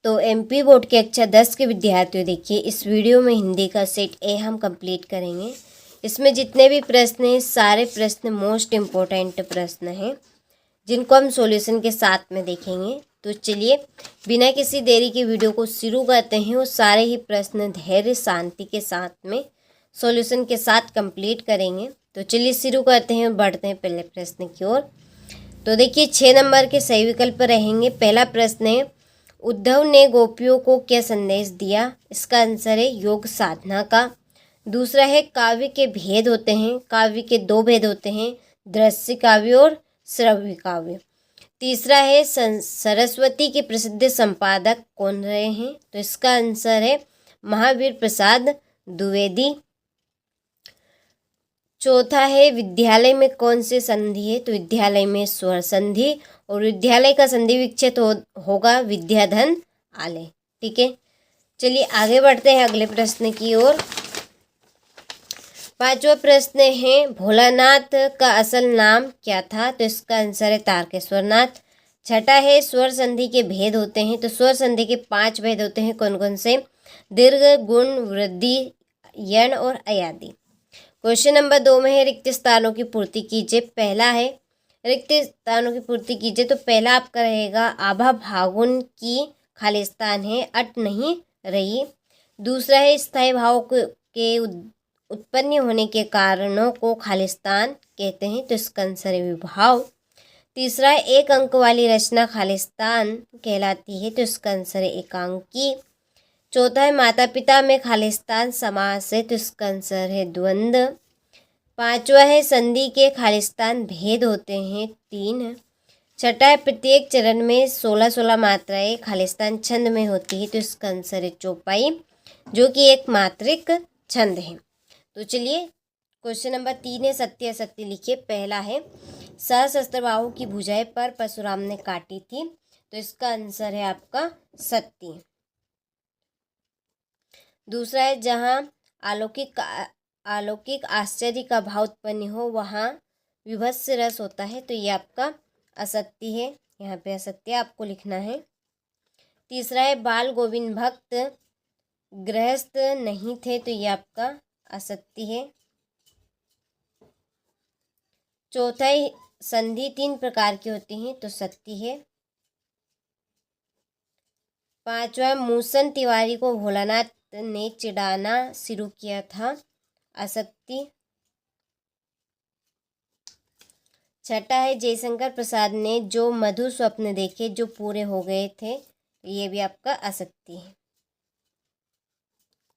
तो MP board के कक्षा 10 के विद्यार्थियों, देखिए इस वीडियो में हिंदी का सेट ए हम कंप्लीट करेंगे। इसमें जितने भी प्रश्न हैं सारे प्रश्न मोस्ट इम्पोर्टेंट प्रश्न हैं जिनको हम सॉल्यूशन के साथ में देखेंगे। तो चलिए बिना किसी देरी के वीडियो को शुरू करते हैं। वो सारे ही प्रश्न धैर्य शांति के साथ में सॉल्यूशन के साथ कंप्लीट करेंगे। तो चलिए शुरू करते हैं और बढ़ते हैं पहले प्रश्न की ओर। तो देखिए 6 नंबर के सही विकल्प रहेंगे। पहला प्रश्न है, उद्धव ने गोपियों को क्या संदेश दिया? इसका आंसर है योग साधना का। दूसरा है, काव्य के भेद होते हैं। काव्य के 2 भेद होते हैं, दृश्य काव्य और श्रव्य काव्य। तीसरा है, सरस्वती के प्रसिद्ध संपादक कौन रहे हैं? तो इसका आंसर है महावीर प्रसाद द्विवेदी। चौथा है, विद्यालय में कौन से संधि है? तो विद्यालय में स्वर संधि, और विद्यालय का संधि विच्छेद होगा विद्याधन आलय। ठीक है, चलिए आगे बढ़ते हैं अगले प्रश्न की ओर। पांचवा प्रश्न है, भोलानाथ का असल नाम क्या था? तो इसका आंसर है तारकेश्वर नाथ। छठा है, स्वर संधि के भेद होते हैं। तो स्वर संधि के 5 भेद होते हैं, कौन कौन से? दीर्घ, गुण, वृद्धि, यण और अयादि। क्वेश्चन नंबर 2 में है, रिक्त स्थानों की पूर्ति कीजिए। पहला है, रिक्त स्थानों की पूर्ति कीजिए। तो पहला आपका रहेगा, आभा फागुन की खालिस्तान है, अट नहीं रही। दूसरा है, स्थायी भाव के उत्पन्न होने के कारणों को खालिस्तान कहते हैं। तो इसका आंसर है विभाव। तीसरा है, एक अंक वाली रचना खालिस्तान कहलाती है। तो इसका आंसर है एकांकी। चौथा है, माता पिता में खालिस्तान समास है। तो इसका आंसर है द्वंद्व। पांचवा है, संधि के खालिस्तान भेद होते हैं 3। छठा है, प्रत्येक चरण में 16-16 मात्राएं खालिस्तान छंद में होती है। तो इसका आंसर है चौपाई, जो कि एक मात्रिक छंद है। तो चलिए क्वेश्चन नंबर 3 है, सत्य असत्य लिखिए। पहला है, सहस्त्र बाहु की भुजाएं पर परशुराम ने काटी थी। तो इसका आंसर है आपका सत्य। दूसरा है, जहाँ अलौकिक आश्चर्य का भाव उत्पन्न हो वहाँ विभत्स रस होता है। तो ये आपका असत्य है, यहाँ पे असत्य आपको लिखना है। तीसरा है, बाल गोविंद भक्त गृहस्थ नहीं थे। तो ये आपका असत्य है। चौथा है, संधि 3 प्रकार की होती हैं। तो सत्य है। पांचवा, मूसन तिवारी को भोलानाथ ने चिढ़ाना शुरू किया था। असत्य। छठा है, जयशंकर प्रसाद ने जो मधुर स्वप्न देखे जो पूरे हो गए थे। ये भी आपका असत्य है।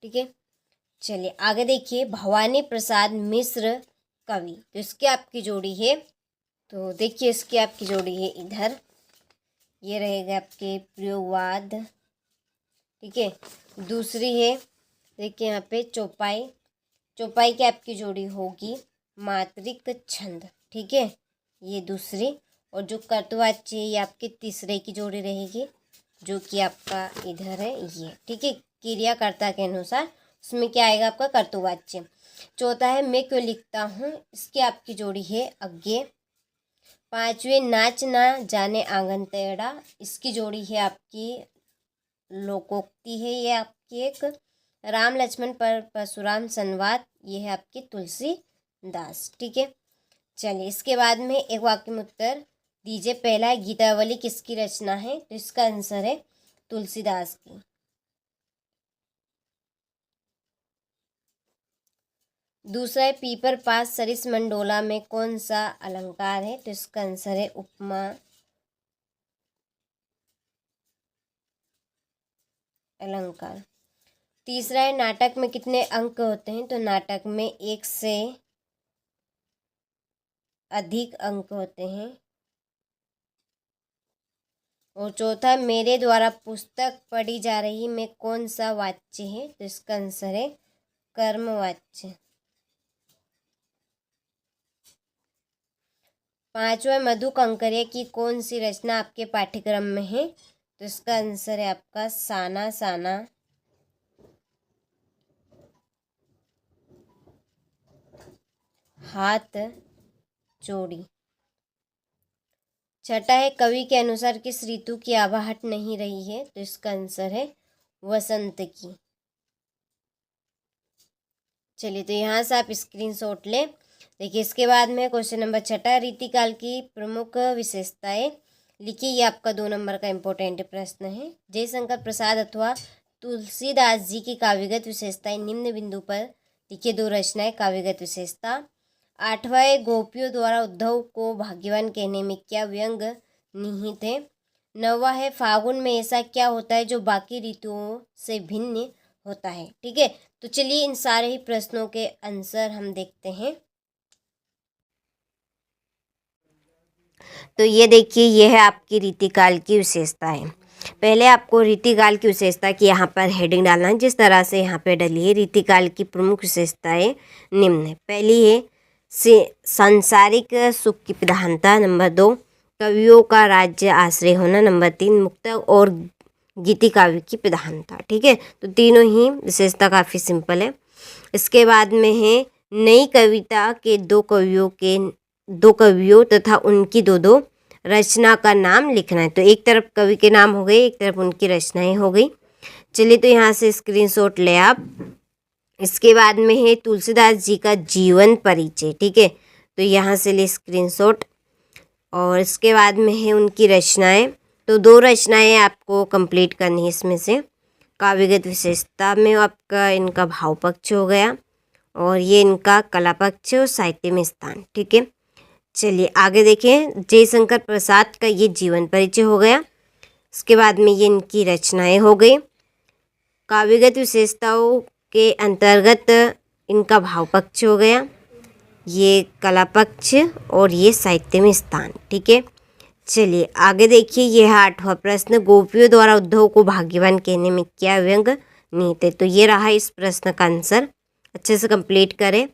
ठीक है, चलिए आगे देखिए, भवानी प्रसाद मिश्र कवि। तो इसकी आपकी जोड़ी है। तो देखिए इसकी आपकी जोड़ी है इधर, ये रहेगा आपके प्रयोगवाद। ठीक है, दूसरी है, देखिए यहाँ पे चौपाई। चौपाई की आपकी जोड़ी होगी मात्रिक छंद। ठीक है, ये दूसरी। और जो कर्तवाच्य है ये आपके तीसरे की जोड़ी रहेगी, जो कि आपका इधर है ये। ठीक है, क्रियाकर्ता के अनुसार उसमें क्या आएगा आपका कर्तवाच्य। चौथा है, मैं क्यों लिखता हूँ। इसकी आपकी जोड़ी है अज्ञे। पांचवें, नाच ना जाने आंगन टेढ़ा। इसकी जोड़ी है आपकी लोकोक्ति है, ये आपकी एक। राम लक्ष्मण पर परशुराम संवाद, ये है आपकी तुलसीदास। ठीक है, चलिए इसके बाद में एक वाक्य में उत्तर दीजिए। पहला है, गीतावली किसकी रचना है? तो इसका आंसर है तुलसीदास की। दूसरा है, पीपर पास सरिस मंडोला में कौन सा अलंकार है? तो इसका आंसर है उपमा अलंकार। तीसरा है, नाटक में कितने अंक होते हैं? तो नाटक में 1 से अधिक अंक होते हैं। और चौथा, मेरे द्वारा पुस्तक पढ़ी जा रही में कौन सा वाच्य है? तो इसका आंसर है कर्मवाच्य। पांचवा, मधु कंकरिया की कौन सी रचना आपके पाठ्यक्रम में है? तो इसका आंसर है आपका साना साना। हाथ जोड़ी। छठा है कवि के अनुसार किस ऋतु की आवाहट नहीं रही है, तो इसका आंसर है वसंत की। चलिए तो यहाँ से आप स्क्रीनशॉट लें। देखिए इसके बाद में क्वेश्चन नंबर छठा, रीतिकाल की प्रमुख विशेषताएं लिखिए। ये आपका 2 नंबर का इम्पोर्टेंट प्रश्न है। जयशंकर प्रसाद अथवा तुलसीदास जी की काव्यगत विशेषताएं निम्न बिंदु पर लिखिए 2 रचनाएं काव्यगत विशेषता। 8वां है गोपियों द्वारा उद्धव को भाग्यवान कहने में क्या व्यंग निहित है। 9वां है फागुन में ऐसा क्या होता है जो बाकी ऋतुओं से भिन्न होता है। ठीक है, तो चलिए इन सारे ही प्रश्नों के आंसर हम देखते हैं। तो ये देखिए, ये है आपकी रीतिकाल की विशेषताएं। पहले आपको रीतिकाल की विशेषता की यहाँ पर हेडिंग डालना है, जिस तरह से यहाँ पे डली है। रीतिकाल की प्रमुख विशेषताएं निम्न है। पहली है सांसारिक सुख की प्रधानता। नंबर 2 कवियों का राज्य आश्रय होना। नंबर 3 मुक्त और गीति काव्य की प्रधानता। ठीक है, तो तीनों ही विशेषता काफ़ी सिंपल है। इसके बाद में है नई कविता के दो कवियों तथा उनकी दो रचना का नाम लिखना है। तो एक तरफ कवि के नाम हो गए, एक तरफ उनकी रचनाएं हो गई। चलिए तो यहाँ से स्क्रीनशॉट ले आप। इसके बाद में है तुलसीदास जी का जीवन परिचय। ठीक है, तो यहाँ से ले स्क्रीनशॉट। और इसके बाद में है उनकी रचनाएं। तो 2 रचनाएं आपको कंप्लीट करनी है इसमें से। काव्यगत विशेषता में आपका इनका भाव पक्ष हो गया, और ये इनका कला पक्ष और साहित्य में स्थान। ठीक है, चलिए आगे देखें। जयशंकर प्रसाद का ये जीवन परिचय हो गया। इसके बाद में ये इनकी रचनाएं हो गई। काव्यगत विशेषताओं के अंतर्गत इनका भाव पक्ष हो गया, ये कला पक्ष और ये साहित्य में स्थान। ठीक है, चलिए आगे देखिए। यह 8वां प्रश्न, गोपियों द्वारा उद्धव को भाग्यवान कहने में क्या व्यंग निहित है। तो ये रहा इस प्रश्न का आंसर। अच्छे से कंप्लीट करें।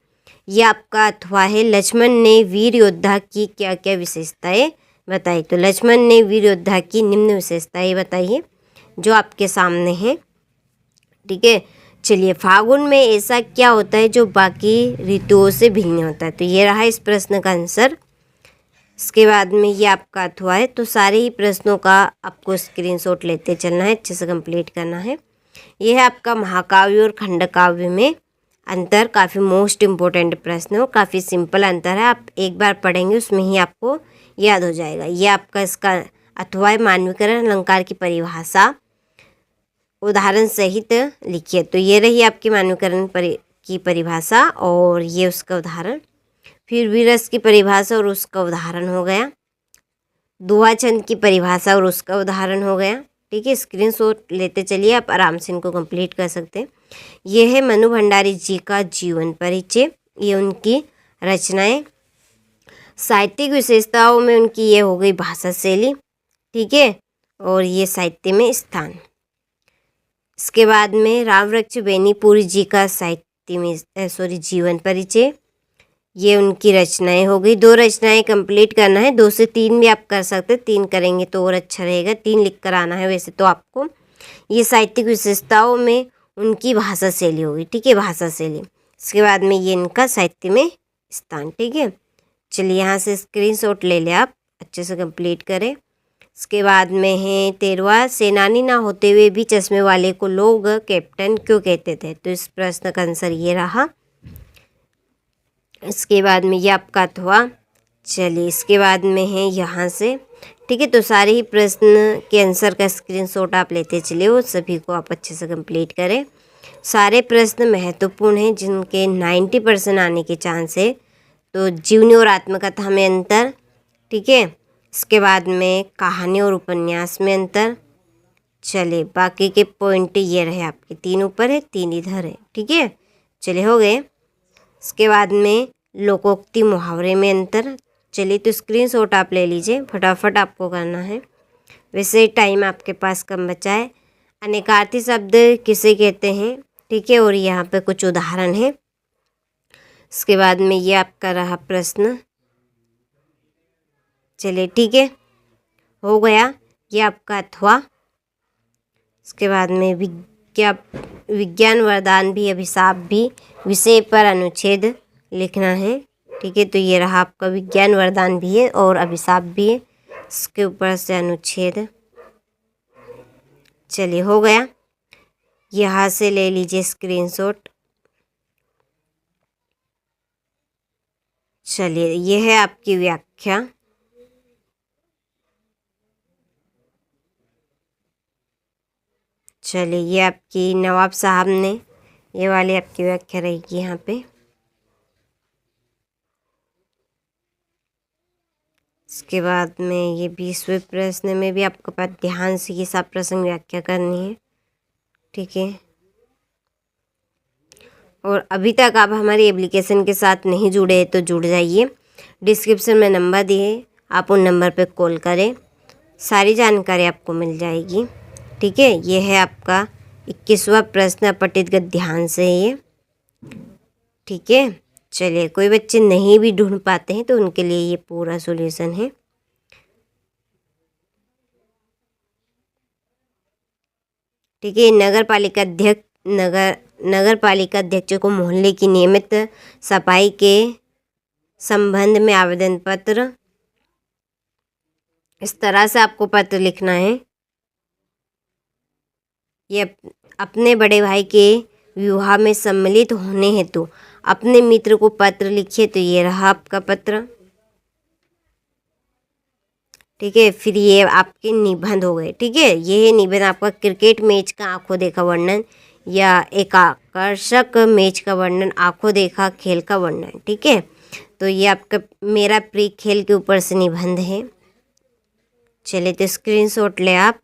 यह आपका अथवा है लक्ष्मण ने वीर योद्धा की क्या क्या विशेषताएं बताई। तो लक्ष्मण ने वीर योद्धा की निम्न विशेषताएं बताइए जो आपके सामने है। ठीक है, चलिए फागुन में ऐसा क्या होता है जो बाकी ऋतुओं से भिन्न होता है। तो ये रहा इस प्रश्न का आंसर। इसके बाद में ये आपका अथवा है। तो सारे ही प्रश्नों का आपको स्क्रीनशॉट लेते चलना है, अच्छे से कंप्लीट करना है। यह है आपका महाकाव्य और खंडकाव्य में अंतर। काफ़ी मोस्ट इम्पोर्टेंट प्रश्न हो, काफ़ी सिंपल अंतर है। आप एक बार पढ़ेंगे उसमें ही आपको याद हो जाएगा। ये आपका इसका अथवा है मानवीकरण अलंकार की परिभाषा उदाहरण सहित लिखिए। तो ये रही आपकी मानवीकरण की परिभाषा और ये उसका उदाहरण। फिर विरस की परिभाषा और उसका उदाहरण हो गया। दुहा छंद की परिभाषा और उसका उदाहरण हो गया। ठीक है, स्क्रीनशॉट लेते चलिए, आप आराम से इनको कंप्लीट कर सकते हैं। यह है मनु भंडारी जी का जीवन परिचय, ये उनकी रचनाएं। साहित्यिक विशेषताओं में उनकी ये हो गई भाषा शैली। ठीक है, और ये साहित्य में स्थान। इसके बाद में रामवृक्ष बेनीपुरी जी का साहित्य में जीवन परिचय, ये उनकी रचनाएं हो गई। 2 रचनाएं कंप्लीट करना है, 2 से 3 भी आप कर सकते हैं। 3 करेंगे तो और अच्छा रहेगा, 3 लिख कर आना है वैसे तो आपको। ये साहित्यिक विशेषताओं में उनकी भाषा शैली होगी। ठीक है, भाषा शैली। इसके बाद में ये इनका साहित्य में स्थान। ठीक है, चलिए यहाँ से स्क्रीनशॉट ले लें आप, अच्छे से कंप्लीट करें। इसके बाद में है 13वां, सेनानी ना होते हुए भी चश्मे वाले को लोग कैप्टन क्यों कहते थे। तो इस प्रश्न का आंसर ये रहा। इसके बाद में ये आपका अथवा। चलिए इसके बाद में है यहाँ से। ठीक है, तो सारे ही प्रश्न के आंसर का स्क्रीनशॉट आप लेते चलिए, वो सभी को आप अच्छे से कंप्लीट करें। सारे प्रश्न महत्वपूर्ण हैं जिनके 90% आने के चांस है। तो जीवनी और आत्मकथा में अंतर। ठीक है, इसके बाद में कहानी और उपन्यास में अंतर। चलिए बाकी के पॉइंट ये रहे आपके, 3 ऊपर है 3 इधर है। ठीक है, चलिए हो गए। इसके बाद में लोकोक्ति मुहावरे में अंतर। चलिए तो स्क्रीनशॉट आप ले लीजिए, फटाफट आपको करना है, वैसे टाइम आपके पास कम बचा है। अनेकार्थी शब्द किसे कहते हैं। ठीक है, और यहाँ पे कुछ उदाहरण है। इसके बाद में ये आपका रहा प्रश्न। चलिए ठीक है, हो गया ये आपका अथवा। इसके बाद में विज्ञान वरदान भी अभिशाप भी विषय पर अनुच्छेद लिखना है। ठीक है, तो ये रहा आपका विज्ञान वरदान भी है और अभिशाप भी है। इसके ऊपर से अनुच्छेद। चलिए हो गया, यहाँ से ले लीजिए स्क्रीनशॉट। चलिए ये है आपकी व्याख्या। चलिए ये आपकी नवाब साहब ने, ये वाली आपकी व्याख्या रहेगी यहाँ पे। इसके बाद में ये 20वें प्रश्न में भी आपको पास ध्यान से ये सब प्रसंग व्याख्या करनी है, ठीक है। और अभी तक आप हमारी एप्लीकेशन के साथ नहीं जुड़े हैं तो जुड़ जाइए। डिस्क्रिप्शन में नंबर दिए, आप उन नंबर पे कॉल करें, सारी जानकारी आपको मिल जाएगी, ठीक है। ये है आपका 21वां प्रश्न, पठित ध्यान से है ये, ठीक है। चलिए कोई बच्चे नहीं भी ढूंढ पाते हैं तो उनके लिए ये पूरा सॉल्यूशन है। ठीक है। नगर पालिका अध्यक्ष को मोहल्ले की नियमित सफाई के संबंध में आवेदन पत्र, इस तरह से आपको पत्र लिखना है। ये अपने बड़े भाई के विवाह में सम्मिलित होने हेतु अपने मित्र को पत्र लिखिए। तो ये रहा आपका पत्र, ठीक है। फिर ये आपके निबंध हो गए, ठीक है। ये है निबंध आपका क्रिकेट मैच का आंखों देखा वर्णन या एक आकर्षक मैच का वर्णन, आंखों देखा खेल का वर्णन, ठीक है। तो ये आपका मेरा प्रिय खेल के ऊपर से निबंध है। चलिए तो स्क्रीनशॉट ले आप।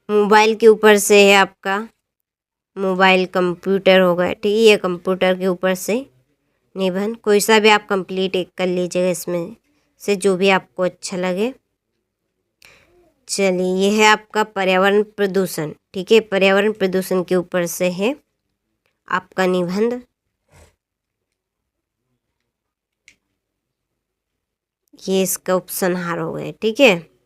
मोबाइल के ऊपर से है आपका मोबाइल, कंप्यूटर हो गया, ठीक है। ये कंप्यूटर के ऊपर से निबंध, कोई सा भी आप कंप्लीट एक कर लीजिएगा इसमें से जो भी आपको अच्छा लगे। चलिए ये है आपका पर्यावरण प्रदूषण, ठीक है। पर्यावरण प्रदूषण के ऊपर से है आपका निबंध। ये इसका उपसंहार हो गया, ठीक है।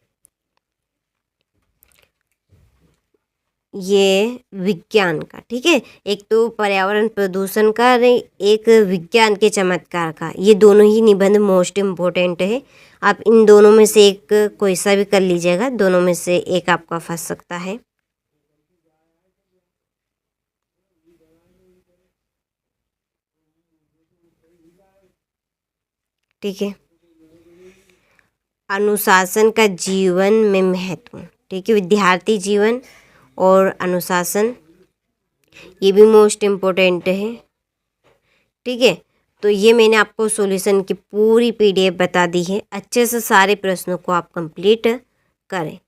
ये विज्ञान का, ठीक है। एक तो पर्यावरण प्रदूषण का, एक विज्ञान के चमत्कार का, ये दोनों ही निबंध मोस्ट इम्पोर्टेंट है। आप इन दोनों में से एक कोई सा भी कर लीजिएगा, दोनों में से एक आपका फंस सकता है। ठीक है। अनुशासन का जीवन में महत्व, ठीक है। विद्यार्थी जीवन और अनुशासन, ये भी मोस्ट इम्पोर्टेंट है, ठीक है। तो ये मैंने आपको सॉल्यूशन की पूरी PDF बता दी है। अच्छे से सारे प्रश्नों को आप कंप्लीट करें।